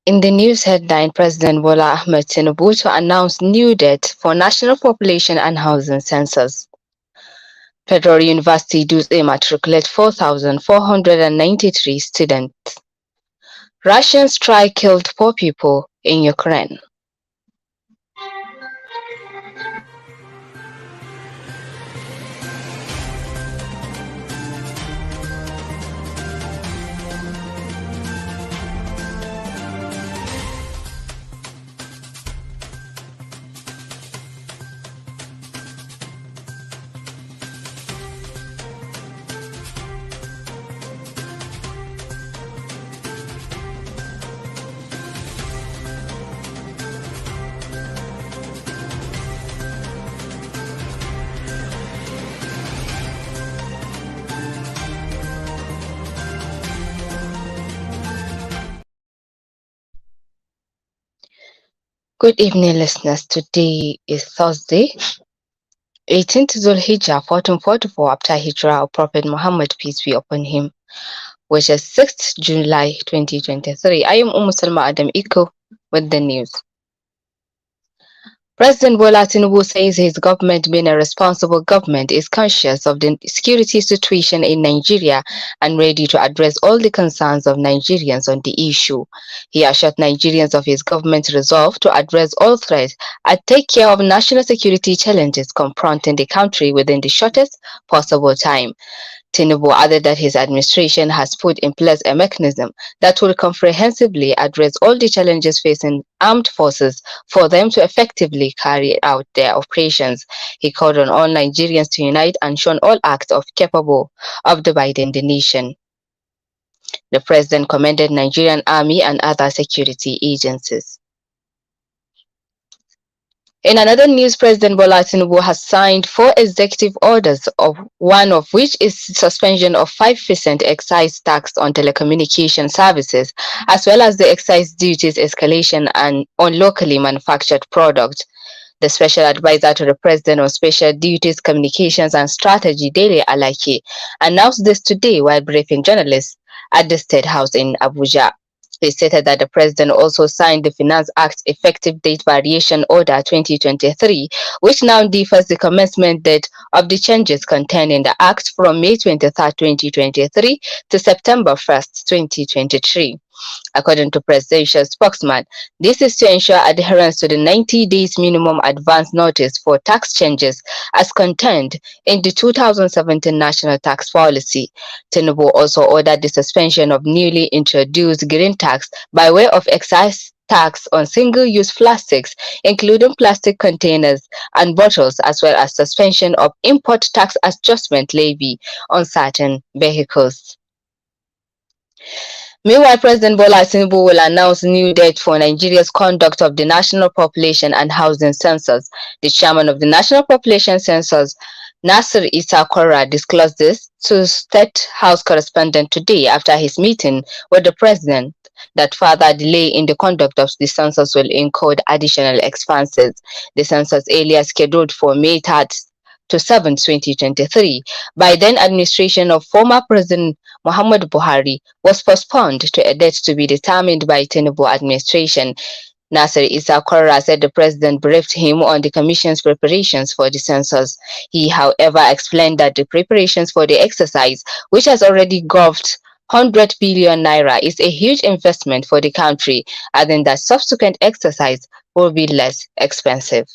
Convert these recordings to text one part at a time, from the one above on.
In the news headline, President Bola Ahmed Tinubu to announce new date for national population and housing census. Federal University does matriculate 4,493 students. Russian strike killed 4 people in Ukraine. Good evening, listeners. Today is Thursday, 18th Zulhijjah 1444 after Hijrah of Prophet Muhammad, peace be upon him, which is 6th July 2023. I am Ummusalma Adam Iko with the news. President Bola Tinubu says his government, being a responsible government, is conscious of the security situation in Nigeria and ready to address all the concerns of Nigerians on the issue. He assured Nigerians of his government's resolve to address all threats and take care of national security challenges confronting the country within the shortest possible time. Tinubu added that his administration has put in place a mechanism that will comprehensively address all the challenges facing armed forces for them to effectively carry out their operations. He called on all Nigerians to unite and shun all acts of capable of dividing the nation. The president commended Nigerian army and other security agencies. In another news, President Bola Tinubu has signed 4 executive orders, one of which is suspension of 5% excise tax on telecommunication services, as well as the excise duties escalation on locally manufactured products. The special advisor to the president on special duties, communications and strategy, Dele Alake, announced this today while briefing journalists at the State House in Abuja. He stated that the president also signed the Finance Act Effective Date Variation Order 2023, which now differs the commencement date of the changes contained in the Act from May 23, 2023 to September 1st, 2023. According to presidential spokesman, this is to ensure adherence to the 90 days minimum advance notice for tax changes as contained in the 2017 National Tax Policy. Tinubu also ordered the suspension of newly introduced green tax by way of excise tax on single-use plastics, including plastic containers and bottles, as well as suspension of import tax adjustment levy on certain vehicles. Meanwhile, President Bola Tinubu will announce new date for Nigeria's conduct of the National Population and Housing Census. The chairman of the National Population Census, Nasir Isa Kora, disclosed this to State House correspondent today after his meeting with the president that further delay in the conduct of the census will incur additional expenses. The census earlier scheduled for May 3rd to 7, 2023, by then administration of former President Muhammad Buhari was postponed to a date to be determined by Tinubu administration. Nasir Isa Korra said the president briefed him on the commission's preparations for the census. He, however, explained that the preparations for the exercise, which has already gulfed 100 billion naira, is a huge investment for the country, adding that subsequent exercise will be less expensive.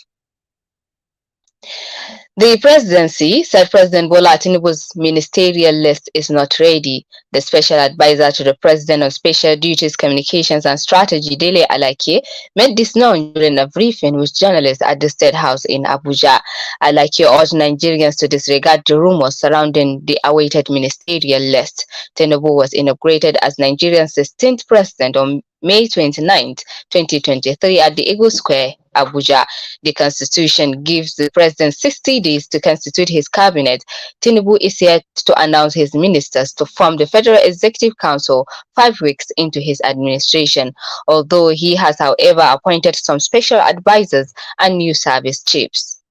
The presidency said President Bola Tinubu's ministerial list is not ready. The special advisor to the president on special duties, communications and strategy, Dele Alake, made this known during a briefing with journalists at the State House in Abuja. Alake urged Nigerians to disregard the rumors surrounding the awaited ministerial list. Tinubu was inaugurated as Nigeria's 16th president on May 29, 2023 at the Eagle Square, Abuja. The constitution gives the president 60 days to constitute his cabinet. Tinubu is yet to announce his ministers to form the Federal Executive Council 5 weeks into his administration, although he has, however, appointed some special advisors and new service chiefs.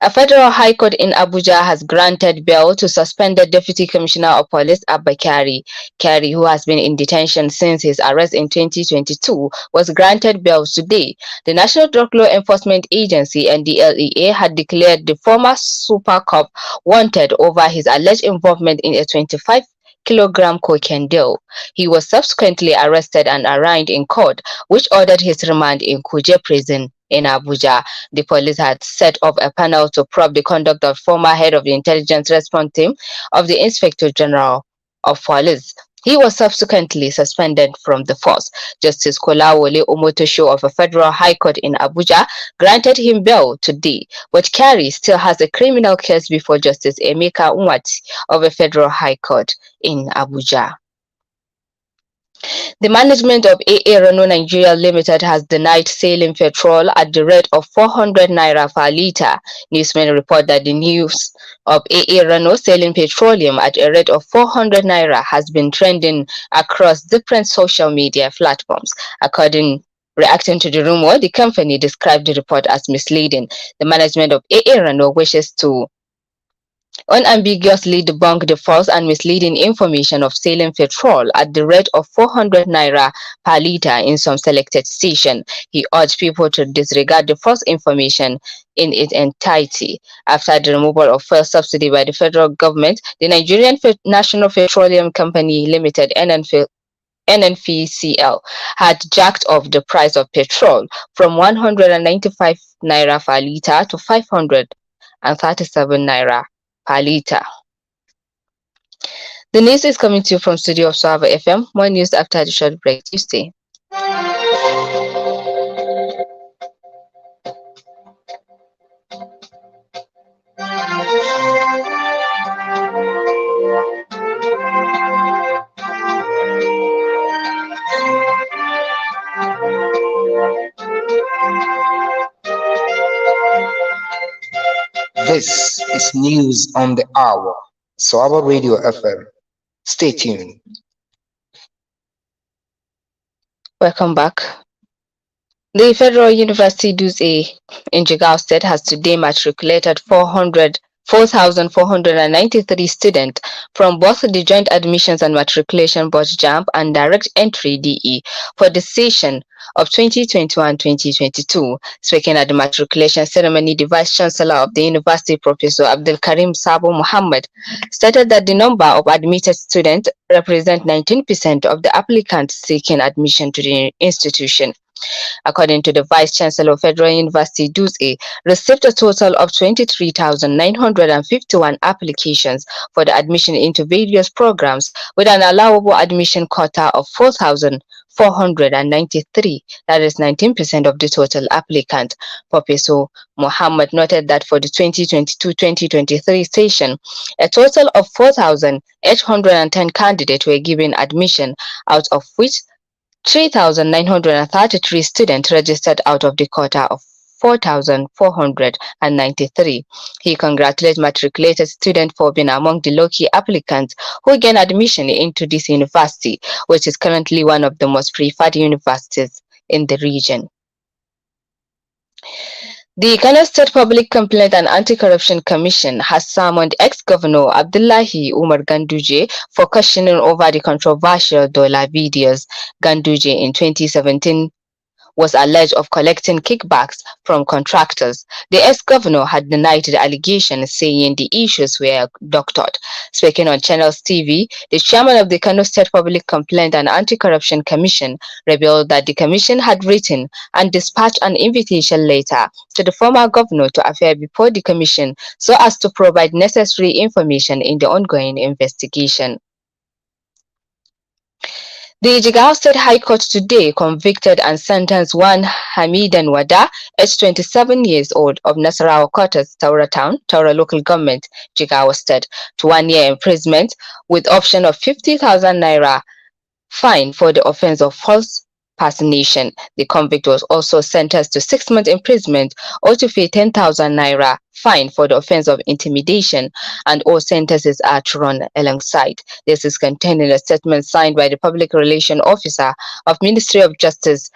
A federal high court in Abuja has granted bail to suspended Deputy Commissioner of Police Abba Kyari. Kyari, who has been in detention since his arrest in 2022, was granted bail today. The National Drug Law Enforcement Agency (NDLEA) had declared the former Super Cop wanted over his alleged involvement in a 25-kilogram cocaine deal. He was subsequently arrested and arraigned in court, which ordered his remand in Kuje prison in Abuja. The police had set up a panel to probe the conduct of former head of the intelligence response team of the Inspector General of Police. He was subsequently suspended from the force. Justice Kolawole Omotosho of a federal high court in Abuja granted him bail today, but Kyari still has a criminal case before Justice Emeka Nwati of a federal high court in Abuja. The management of AA Renault Nigeria Limited has denied selling petrol at the rate of 400 naira per litre. Newsmen report that the news of AA Renault selling petroleum at a rate of 400 naira has been trending across different social media platforms. Reacting to the rumor, the company described the report as misleading. The management of AA Renault wishes to unambiguously debunk the false and misleading information of selling petrol at the rate of 400 naira per litre in some selected stations. He urged people to disregard the false information in its entirety. After the removal of fuel subsidy by the federal government, the Nigerian National Petroleum Company Limited NNPCL had jacked up the price of petrol from 195 naira per litre to 537 naira per litre. The news is coming to you from studio of Sawaba FM. More news after the short break. Tuesday. This is News on the Hour, Sawaba Radio FM. Stay tuned. Welcome back. The Federal University Dutse in Jigawa State has today matriculated 4,493 students from both the Joint Admissions and Matriculation Board JAMB and Direct Entry DE for the session of 2021-2022. Speaking at the matriculation ceremony, the Vice Chancellor of the University, Professor Abdul Karim Sabo Muhammad, stated that the number of admitted students represent 19% of the applicants seeking admission to the institution. According to the Vice Chancellor of Federal University Dutse, received a total of 23,951 applications for the admission into various programs with an allowable admission quota of 4,493, that is 19% of the total applicant. Professor Muhammad noted that for the 2022-2023 session, a total of 4,810 candidates were given admission, out of which 3,933 students registered out of the quota of 4,493. He congratulated matriculated students for being among the lucky applicants who gained admission into this university, which is currently one of the most preferred universities in the region. The Kano State Public Complaint and Anti-Corruption Commission has summoned ex-governor Abdullahi Umar Ganduje for questioning over the controversial dollar videos. Ganduje in 2017 was alleged of collecting kickbacks from contractors. The ex-governor had denied the allegation, saying the issues were doctored. Speaking on Channels TV, the chairman of the Kano State Public Complaint and Anti-Corruption Commission revealed that the commission had written and dispatched an invitation letter to the former governor to appear before the commission so as to provide necessary information in the ongoing investigation. The Jigawa State High Court today convicted and sentenced one Hamidan Wada, aged 27 years old, of Nasarawa Quarters, Taura Town, Taura Local Government, Jigawa State, to 1 year imprisonment with option of 50,000 naira fine for the offense of false personation. The convict was also sentenced to 6 months imprisonment or to pay 10,000 naira fine for the offense of intimidation, and all sentences are to run alongside. This is contained in a statement signed by the Public Relations Officer of Ministry of Justice,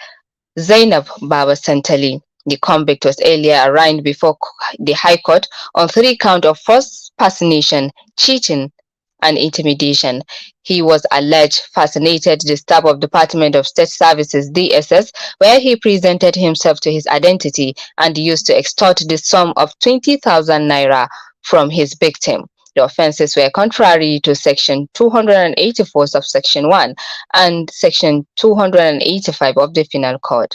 Zainab Baba Santali. The convict was earlier arraigned before the High Court on 3 counts of false personation, cheating, and intimidation. He was alleged fascinated the staff of Department of State Services (DSS), where he presented himself to his identity and used to extort the sum of 20,000 naira from his victim. The offences were contrary to Section 284 subsection 1 and Section 285 of the Penal Code.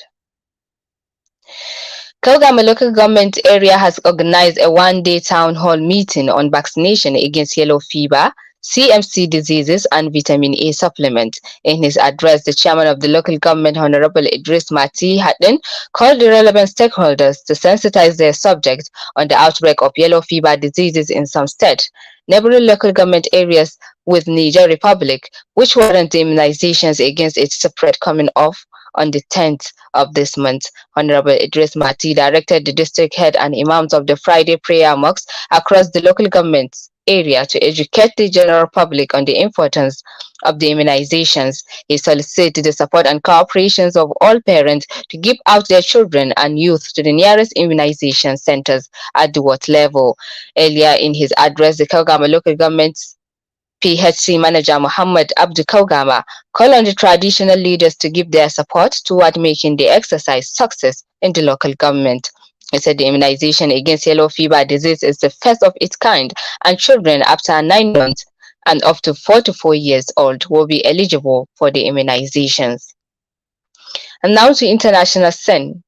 Kaugama local government area has organized a one-day town hall meeting on vaccination against yellow fever, CMC diseases, and vitamin A supplement. In his address, the chairman of the local government, Honorable Idris Mati Haddin, called the relevant stakeholders to sensitize their subjects on the outbreak of yellow fever diseases in some states. Neighboring local government areas with Niger Republic, which warrant the immunizations against its separate coming off on the 10th of this month. Honorable Idris Mati directed the district head and imams of the Friday prayer mosques across the local government area to educate the general public on the importance of the immunizations. He solicited the support and cooperation of all parents to give out their children and youth to the nearest immunization centers at the ward level. Earlier in his address, the Kaugama local government PHC manager Muhammad Abdu Kaugama called on the traditional leaders to give their support toward making the exercise success in the local government. He said the immunization against yellow fever disease is the first of its kind, and children after 9 months and up to 4 to 4 years old will be eligible for the immunizations. And now to international scene.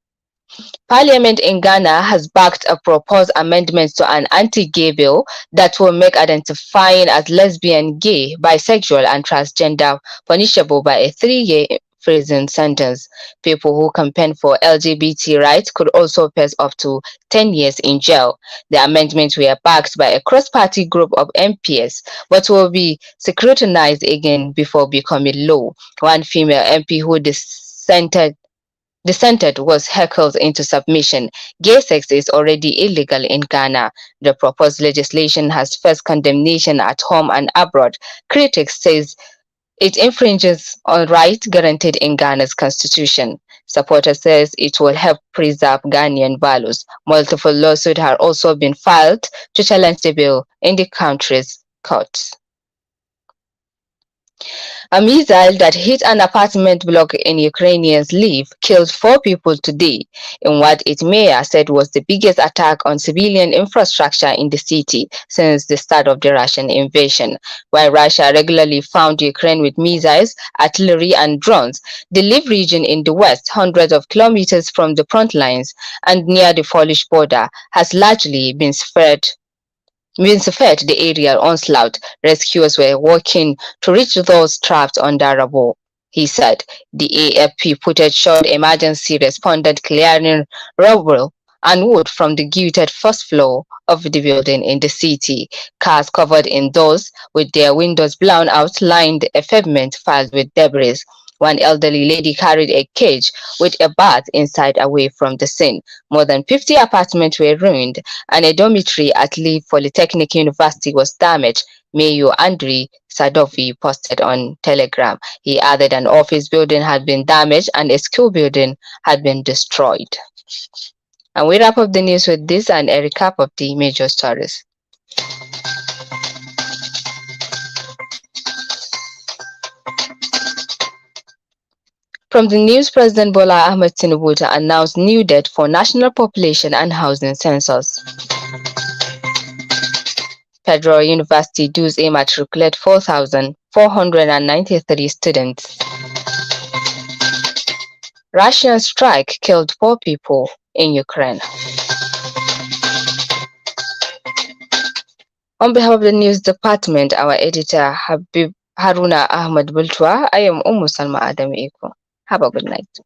Parliament in Ghana has backed a proposed amendment to an anti-gay bill that will make identifying as lesbian, gay, bisexual, and transgender punishable by a 3-year prison sentence. People who campaign for LGBT rights could also face up to 10 years in jail. The amendments were backed by a cross-party group of MPs, but will be scrutinized again before becoming law. One female MP who dissented was heckled into submission. Gay sex is already illegal in Ghana. The proposed legislation has faced condemnation at home and abroad. Critics says it infringes on rights guaranteed in Ghana's constitution. Supporters says it will help preserve Ghanaian values. Multiple lawsuits have also been filed to challenge the bill in the country's courts. A missile that hit an apartment block in Ukrainians Lviv killed 4 people today in what its mayor said was the biggest attack on civilian infrastructure in the city since the start of the Russian invasion. While Russia regularly found Ukraine with missiles, artillery, and drones, the Lviv region in the west, hundreds of kilometers from the front lines and near the Polish border, has largely been spared the area onslaught. Rescuers were working to reach those trapped under rubble. He said the AFP footage showed emergency responders clearing rubble and wood from the gutted first floor of the building in the city. Cars covered in dust with their windows blown out lined a pavement filled with debris. One elderly lady carried a cage with a bat inside away from the scene. More than 50 apartments were ruined, and a dormitory at Lviv Polytechnic University was damaged. Mayor Andriy Sadovi posted on Telegram. He added an office building had been damaged and a school building had been destroyed. And we wrap up the news with this and a recap of the major stories. From the news, President Bola Ahmed Tinubu announced new date for National Population and Housing Census. Federal University dues aim at matriculate 4,493 students. Russian strike killed 4 people in Ukraine. On behalf of the news department, our editor Habib Haruna Ahmed Bultwa, I am Ummusalma Adam Iko. Have a good night.